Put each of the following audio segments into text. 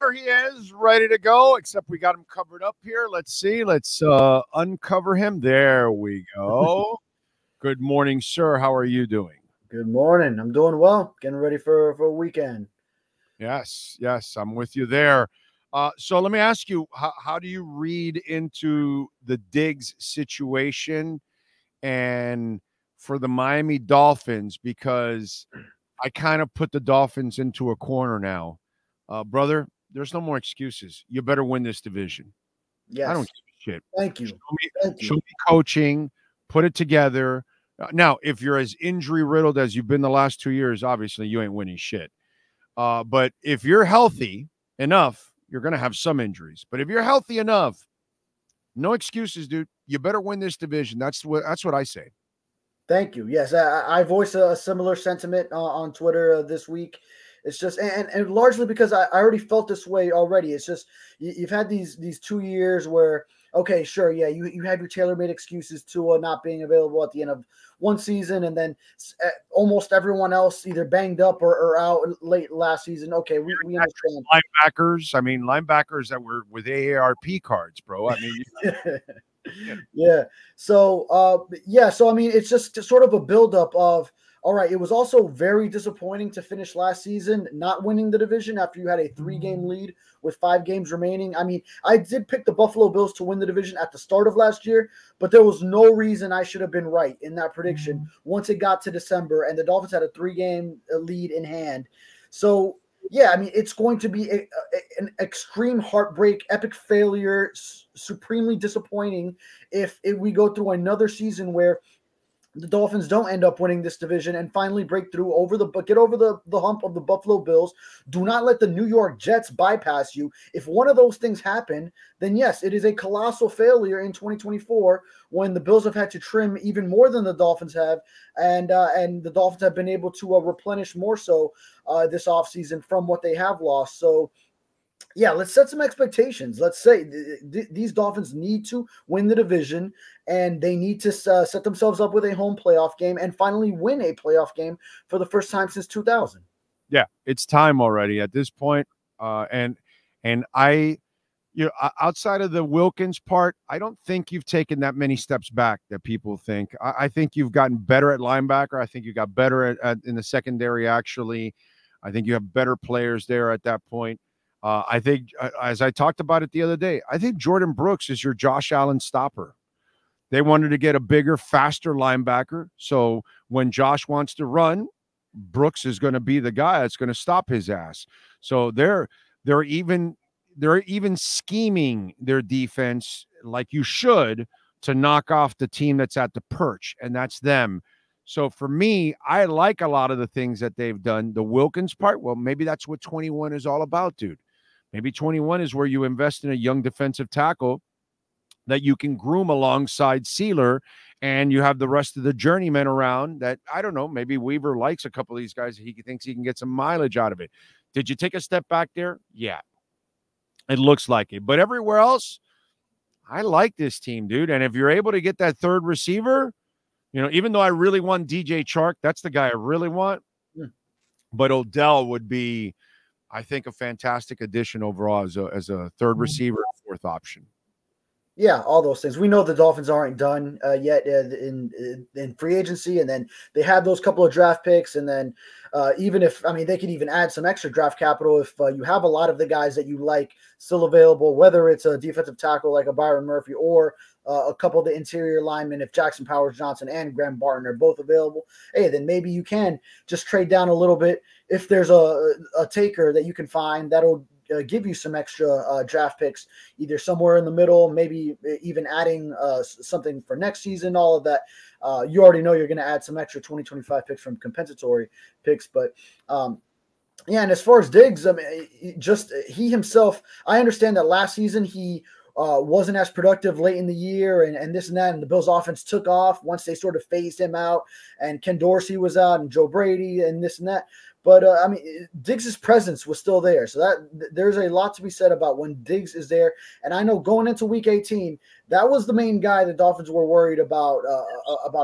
there he is, ready to go, except we got him covered up here. Let's see. Let's uncover him. There we go. Good morning, sir. How are you doing? Good morning. I'm doing well. Getting ready for a weekend. Yes, I'm with you there. So let me ask you, how do you read into the Diggs situation and for the Miami Dolphins? Because I kind of put the Dolphins into a corner now. Brother, there's no more excuses. You better win this division. Yes. I don't give a shit. Thank you. Show me coaching, put it together. Now, if you're as injury-riddled as you've been the last 2 years, obviously you ain't winning shit. But if you're healthy enough, you're going to have some injuries. But if you're healthy enough, no excuses, dude. You better win this division. That's what I say. Thank you. Yes, I voiced a similar sentiment on Twitter this week. It's just, and largely because I already felt this way already. It's just, you've had these 2 years where, okay, sure, yeah, you have your tailor-made excuses to not being available at the end of one season, and then almost everyone else either banged up or out late last season. Okay, we understand. Linebackers that were with AARP cards, bro. I mean, yeah. So, So, I mean, it's just sort of a buildup of, all right, it was also very disappointing to finish last season not winning the division after you had a 3-game lead with 5 games remaining. I mean, I did pick the Buffalo Bills to win the division at the start of last year, but there was no reason I should have been right in that prediction once it got to December and the Dolphins had a 3-game lead in hand. So, yeah, I mean, it's going to be an extreme heartbreak, epic failure, supremely disappointing if we go through another season where the Dolphins don't end up winning this division and finally break through get over the hump of the Buffalo Bills. Do not let the New York Jets bypass you. If one of those things happen, then yes, it is a colossal failure in 2024 when the Bills have had to trim even more than the Dolphins have, and the Dolphins have been able to replenish more so this offseason from what they have lost. So, yeah, let's set some expectations. Let's say these Dolphins need to win the division, and they need to set themselves up with a home playoff game and finally win a playoff game for the first time since 2000. Yeah, it's time already at this point. And I, outside of the Wilkins part, I don't think you've taken that many steps back that people think. I think you've gotten better at linebacker. I think you got better in the secondary, actually. I think you have better players there at that point. I think, as I talked about it the other day, I think Jordan Brooks is your Josh Allen stopper. They wanted to get a bigger, faster linebacker. So when Josh wants to run, Brooks is going to be the guy that's going to stop his ass. So they're even scheming their defense like you should to knock off the team that's at the perch, and that's them. So for me, I like a lot of the things that they've done. The Wilkins part, well, maybe that's what 21 is all about, dude. Maybe 21 is where you invest in a young defensive tackle that you can groom alongside Sealer, and you have the rest of the journeymen around that, I don't know, maybe Weaver likes a couple of these guys. He thinks he can get some mileage out of it. Did you take a step back there? Yeah, it looks like it. But everywhere else, I like this team, dude. And if you're able to get that third receiver, even though I really want DJ Chark, that's the guy I really want. Yeah. But Odell would be, I think, a fantastic addition overall as a third receiver, fourth option. Yeah, all those things. We know the Dolphins aren't done yet in free agency, and then they have those couple of draft picks, and then they could even add some extra draft capital if you have a lot of the guys that you like still available, whether it's a defensive tackle like a Byron Murphy or a couple of the interior linemen. If Jackson Powers-Johnson and Graham Barton are both available, hey, then maybe you can just trade down a little bit if there's a taker that you can find that'll give you some extra draft picks, either somewhere in the middle, maybe even adding something for next season, all of that. You already know you're going to add some extra 2025 picks from compensatory picks. But, and as far as Diggs, I mean, he himself, I understand that last season he wasn't as productive late in the year and this and that, and the Bills offense took off once they sort of phased him out, and Ken Dorsey was out and Joe Brady and this and that. But I mean, Diggs' presence was still there, so that there's a lot to be said about when Diggs is there. And I know going into Week 18, that was the main guy the Dolphins were worried about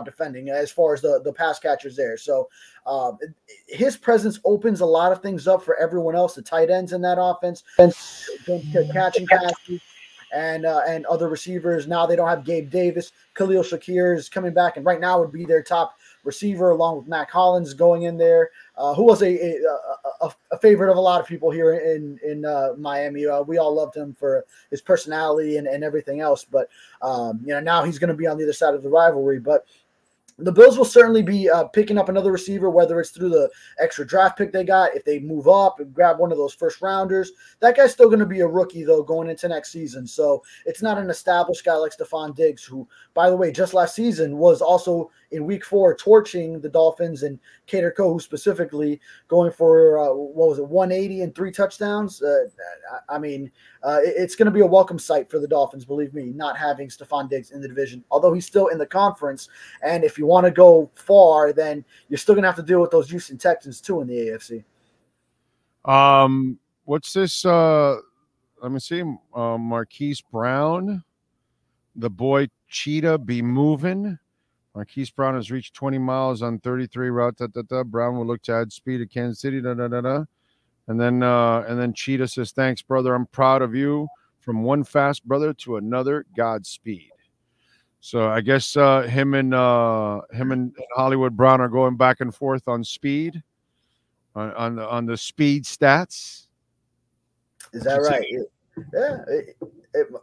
defending as far as the pass catchers there. So his presence opens a lot of things up for everyone else, the tight ends in that offense, catching passes. And other receivers. Now they don't have Gabe Davis. Khalil Shakir is coming back, and right now would be their top receiver, along with Mac Hollins going in there, who was a favorite of a lot of people here in Miami. We all loved him for his personality and everything else. But now he's going to be on the other side of the rivalry. But the Bills will certainly be picking up another receiver, whether it's through the extra draft pick they got, if they move up and grab one of those first rounders. That guy's still going to be a rookie, though, going into next season. So it's not an established guy like Stefon Diggs, who, by the way, just last season was also in Week 4 torching the Dolphins, and Kader Kohou specifically going for, 180 and 3 touchdowns. It's going to be a welcome sight for the Dolphins, believe me, not having Stefon Diggs in the division, although he's still in the conference. And if you want to go far, then you're still going to have to deal with those Houston Texans too in the AFC. What's this? Let me see. Marquise Brown, the boy Cheetah, be moving. Marquise Brown has reached 20 miles on 33 route. Brown will look to add speed to Kansas City. And then Cheetah says, "Thanks, brother. I'm proud of you. From one fast brother to another, Godspeed." So I guess him and Hollywood Brown are going back and forth on speed, on the speed stats. Is that right? Yeah.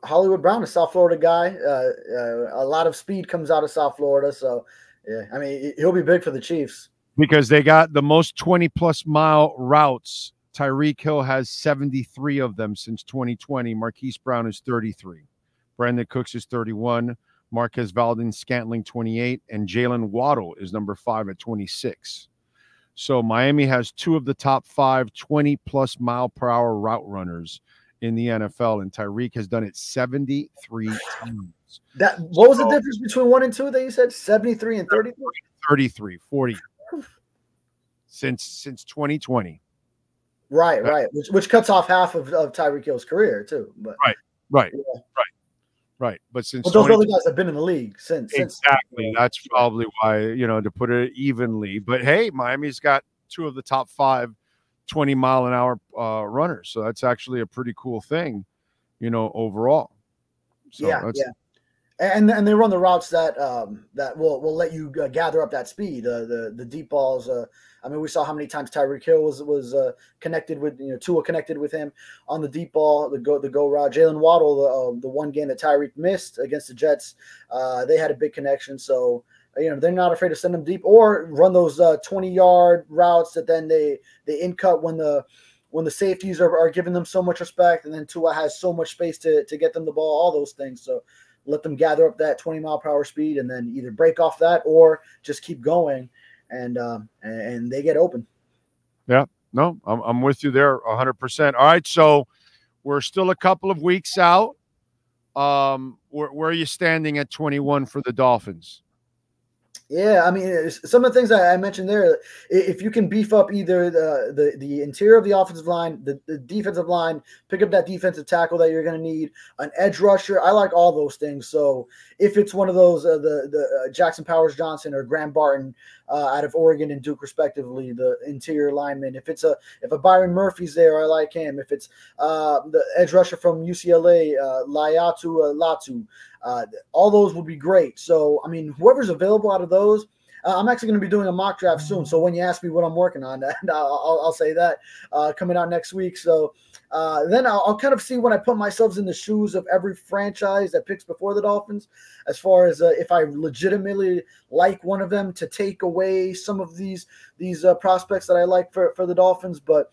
Hollywood Brown, a South Florida guy. A lot of speed comes out of South Florida. So, yeah, I mean, he'll be big for the Chiefs. Because they got the most 20-plus mile routes. Tyreek Hill has 73 of them since 2020. Marquise Brown is 33. Brandon Cooks is 31. Marquez Valdes-Scantling, 28. And Jalen Waddle is number 5 at 26. So Miami has 2 of the top 5 20-plus mile per hour route runners in the NFL, and Tyreek has done it 73 times. What was the difference between 1 and 2 that you said? 73 and 33? 33, 40. Since 2020. Right. Which cuts off half of Tyreek Hill's career too. But Right. But since those other guys have been in the league since. Exactly. That's probably why, to put it evenly. But hey, Miami's got 2 of the top 5 20-mile-an-hour runners. So that's actually a pretty cool thing, overall. So yeah. And they run the routes that will let you gather up that speed. The deep balls. We saw how many times Tyreek Hill was connected with, Tua connected with him on the deep ball, the go route. Jalen Waddle, the one game that Tyreek missed against the Jets, they had a big connection. So they're not afraid to send them deep or run those 20-yard routes that then they in cut when the safeties are giving them so much respect, and then Tua has so much space to get them the ball. All those things. So let them gather up that 20-mile-per-hour speed and then either break off that or just keep going, and they get open. Yeah, no, I'm with you there 100%. All right, so we're still a couple of weeks out. Where are you standing at 21 for the Dolphins? Yeah, some of the things I mentioned there, if you can beef up either the interior of the offensive line, the defensive line, pick up that defensive tackle that you're going to need, an edge rusher, I like all those things. So if it's one of those, the Jackson Powers-Johnson or Graham Barton out of Oregon and Duke respectively, the interior lineman, if a Byron Murphy's there, I like him. If it's the edge rusher from UCLA, Laiatu Latu, all those would be great. So, whoever's available out of those, I'm actually going to be doing a mock draft soon. So when you ask me what I'm working on, I'll say that coming out next week. So then I'll kind of see when I put myself in the shoes of every franchise that picks before the Dolphins, as far as if I legitimately like one of them to take away some of these prospects that I like for the Dolphins. But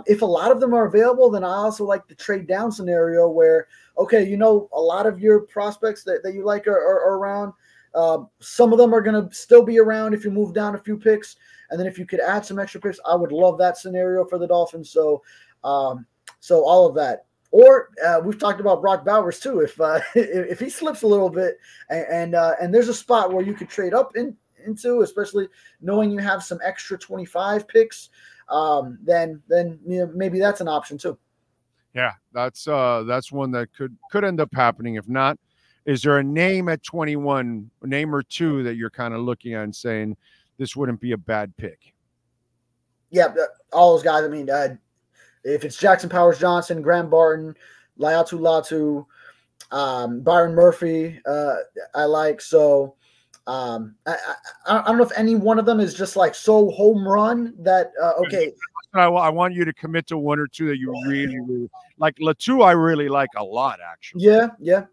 if a lot of them are available, then I also like the trade down scenario where, okay, a lot of your prospects that you like are around. Some of them are going to still be around if you move down a few picks. And then if you could add some extra picks, I would love that scenario for the Dolphins. So all of that. Or we've talked about Brock Bowers too. If he slips a little bit and there's a spot where you could trade up into, especially knowing you have some extra 25 picks, then maybe that's an option too. Yeah, that's one that could end up happening. If not, is there a name at 21, a name or two that you're kind of looking at and saying this wouldn't be a bad pick? Yeah, all those guys. I mean, if it's Jackson Powers Johnson, Graham Barton, Laiatu Latu, Byron Murphy, I like. So I don't know if any one of them is just like so home run that okay. I want you to commit to one or two that you really, really like. Latu, I really like a lot, actually. Yeah,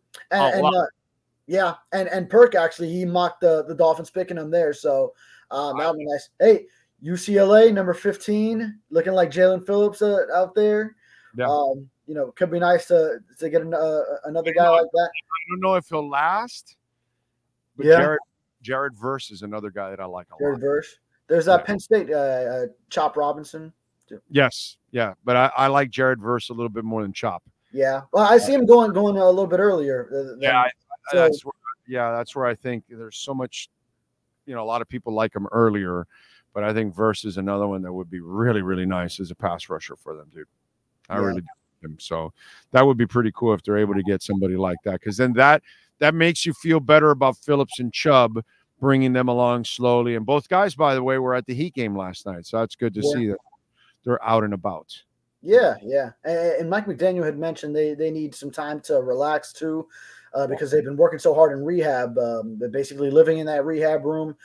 and Perk actually, he mocked the Dolphins picking him there, so that would be nice. Hey, UCLA number 15, looking like Jalen Phillips out there. Yeah. Could be nice to get another guy like that. I don't know if he'll last, but Jared Verse is another guy that I like a lot. Jared Verse. There's that Penn State Chop Robinson. Too. Yeah, but I like Jared Verse a little bit more than Chop. Yeah, well, I see him going a little bit earlier. That's where I think there's so much. A lot of people like him earlier, but I think Verse is another one that would be really, really nice as a pass rusher for them, dude. I really do. So that would be pretty cool if they're able to get somebody like that, because then that makes you feel better about Phillips and Chubb, bringing them along slowly. And both guys, by the way, were at the Heat game last night, so that's good to see that they're out and about. Yeah. And Mike McDaniel had mentioned they need some time to relax too, because they've been working so hard in rehab. They're basically living in that rehab room.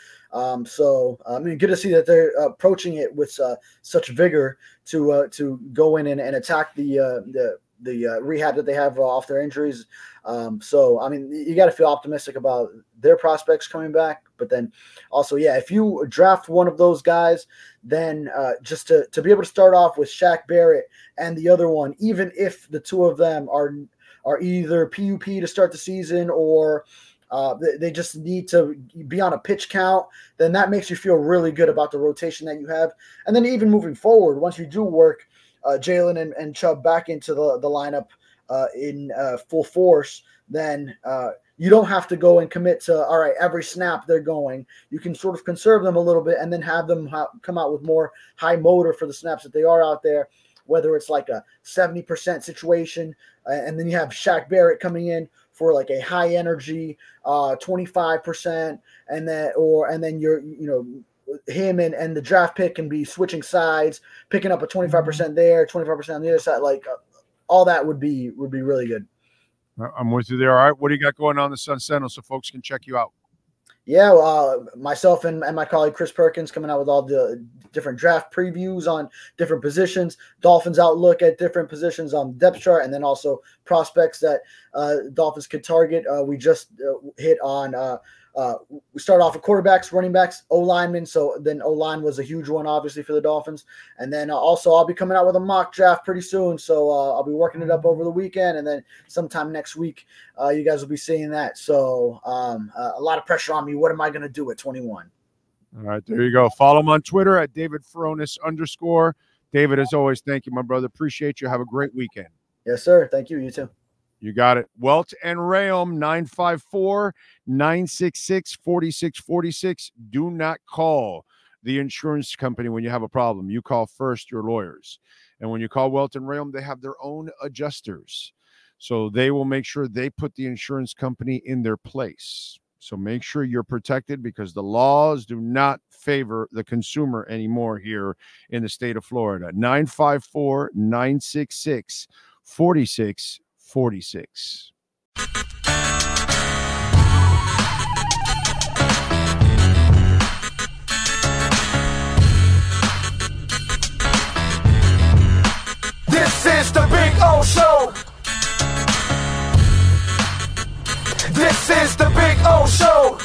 So I mean, good to see that they're approaching it with such vigor to go in and attack the rehab that they have off their injuries. So I mean, you got to feel optimistic about their prospects coming back. But then also, if you draft one of those guys, then just to be able to start off with Shaq Barrett and the other one, even if the two of them are either PUP to start the season or they just need to be on a pitch count, then that makes you feel really good about the rotation that you have. And then even moving forward, once you do work Jalen and Chubb back into the lineup in full force, then you don't have to go and commit to, all right, every snap they're going. You can sort of conserve them a little bit and then have them come out with more high motor for the snaps that they are out there, whether it's like a 70% situation, and then you have Shaq Barrett coming in for like a high energy 25%, and then you're him and the draft pick can be switching sides, picking up a 25% there, 25% on the other side. Like all that would be really good. I'm with you there. All right, what do you got going on the Sun Sentinel so folks can check you out? Yeah, myself and my colleague Chris Perkins coming out with all the different draft previews on different positions, Dolphins outlook at different positions on the depth chart, and then also prospects that Dolphins could target. We just hit on we start off with quarterbacks, running backs, O-linemen. So then O-line was a huge one, obviously, for the Dolphins. And then also I'll be coming out with a mock draft pretty soon. So I'll be working it up over the weekend. And then sometime next week, you guys will be seeing that. So a lot of pressure on me. What am I going to do at 21? All right, there you go. Follow him on Twitter at David Furones _. David, as always, thank you, my brother. Appreciate you. Have a great weekend. Yes, sir. Thank you. You too. You got it. Welt and Rheaume, 954-966-4646. Do not call the insurance company when you have a problem. You call first your lawyers. And when you call Welt and Rheaume, they have their own adjusters. So they will make sure they put the insurance company in their place. So make sure you're protected, because the laws do not favor the consumer anymore here in the state of Florida. 954-966-4646. This is the Big O Show. This is the Big O Show.